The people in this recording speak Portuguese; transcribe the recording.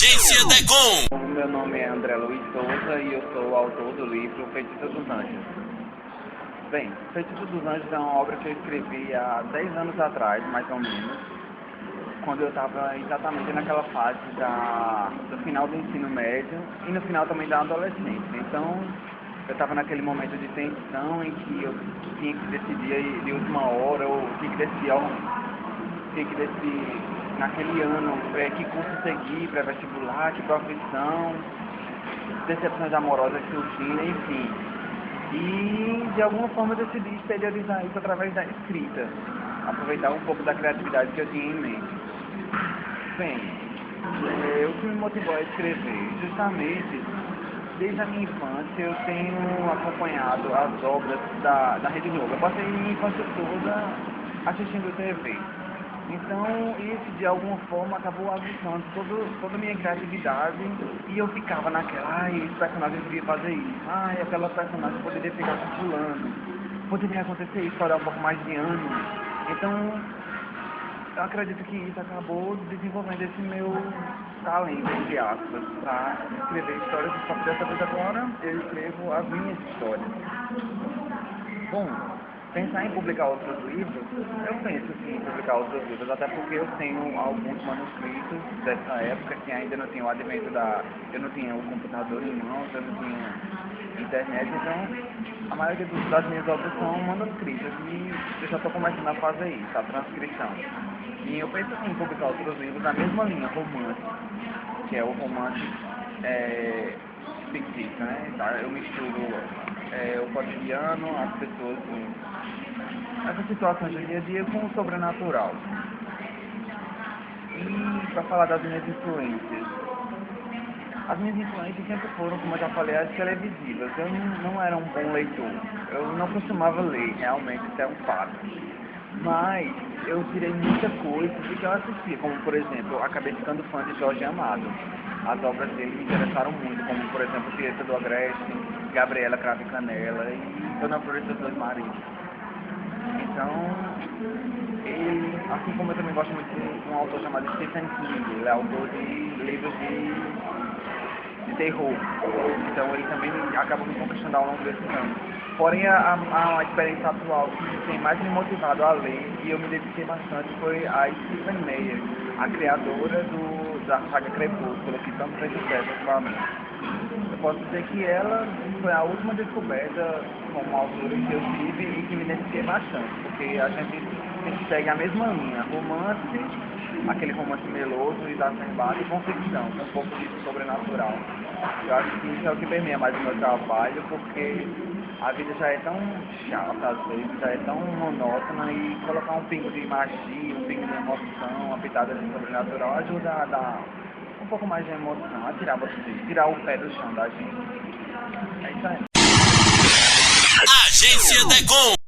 Agência Decom. O meu nome é André Luiz Souza e eu sou o autor do livro Feitiço dos Anjos. Bem, Feitiço dos Anjos é uma obra que eu escrevi há 10 anos atrás, mais ou menos, quando eu estava exatamente naquela fase do final do ensino médio e no final também da adolescência. Então, eu estava naquele momento de tensão em que eu tinha que decidir de última hora, ou tinha que decidir naquele ano que curso seguir, pré-vestibular, que profissão, decepções amorosas surgindo, enfim. E de alguma forma eu decidi exteriorizar isso através da escrita, aproveitar um pouco da criatividade que eu tinha em mente. Bem, o que me motivou a escrever? Justamente, desde a minha infância eu tenho acompanhado as obras da Rede Globo. Eu passei minha infância toda assistindo TV. Então, isso de alguma forma acabou aguçando toda a minha criatividade e eu ficava naquela, esse personagem devia fazer isso, aquela personagem poderia ficar com fulano, poderia acontecer isso, para dar um pouco mais de ânimo. Então, eu acredito que isso acabou desenvolvendo esse meu talento, entre aspas, para escrever histórias, só que dessa vez agora eu escrevo as minhas histórias. Bom, pensar em publicar outros livros, eu penso sim em publicar outros livros, até porque eu tenho alguns manuscritos dessa época que ainda não tinha o advento eu não tinha o computador em mãos, eu não tinha internet, então a maioria das minhas obras são manuscritas e eu já estou começando a fazer isso, a transcrição. E eu penso sim em publicar outros livros na mesma linha, romance, que é o romance fictício, né? Eu misturo o cotidiano, as pessoas, essas situações do dia a dia com o sobrenatural. E para falar das minhas influências, as minhas influências sempre foram, como eu já falei, as televisivas. Eu não era um bom leitor, eu não costumava ler, realmente, isso é um fato. Mas eu tirei muita coisa do que eu assistia, como por exemplo, eu acabei ficando fã de Jorge Amado. As obras dele me interessaram muito, como por exemplo Tieta do Agreste, Gabriela Cravo e Canela e Dona Floresta dos Dois Maridos. Então, ele, assim como eu também gosto muito de um autor chamado Stephen King, ele é autor de livros de terror. Então ele também acabou me conquistando ao longo desse ano. Porém, a experiência atual que tem mais me motivado a ler, e eu me dediquei bastante, foi a Stephenie Meyer, a criadora da saga Crepúsculo, que tanto fez sucesso ultimamente. Eu posso dizer que ela foi a última descoberta como autora que eu tive e que me identifiquei bastante, porque a gente segue a mesma linha, romance, aquele romance meloso e exacerbado, e com ficção, com um pouco de sobrenatural. Eu acho que isso é o que permeia mais o meu trabalho, porque a vida já é tão chata às vezes, já é tão monótona, e colocar um pingo de magia, um pingo de emoção, uma pitada de sobrenatural ajuda a dar um pouco mais de emoção, a tirar o pé do chão da gente. É isso aí. Agência Decom.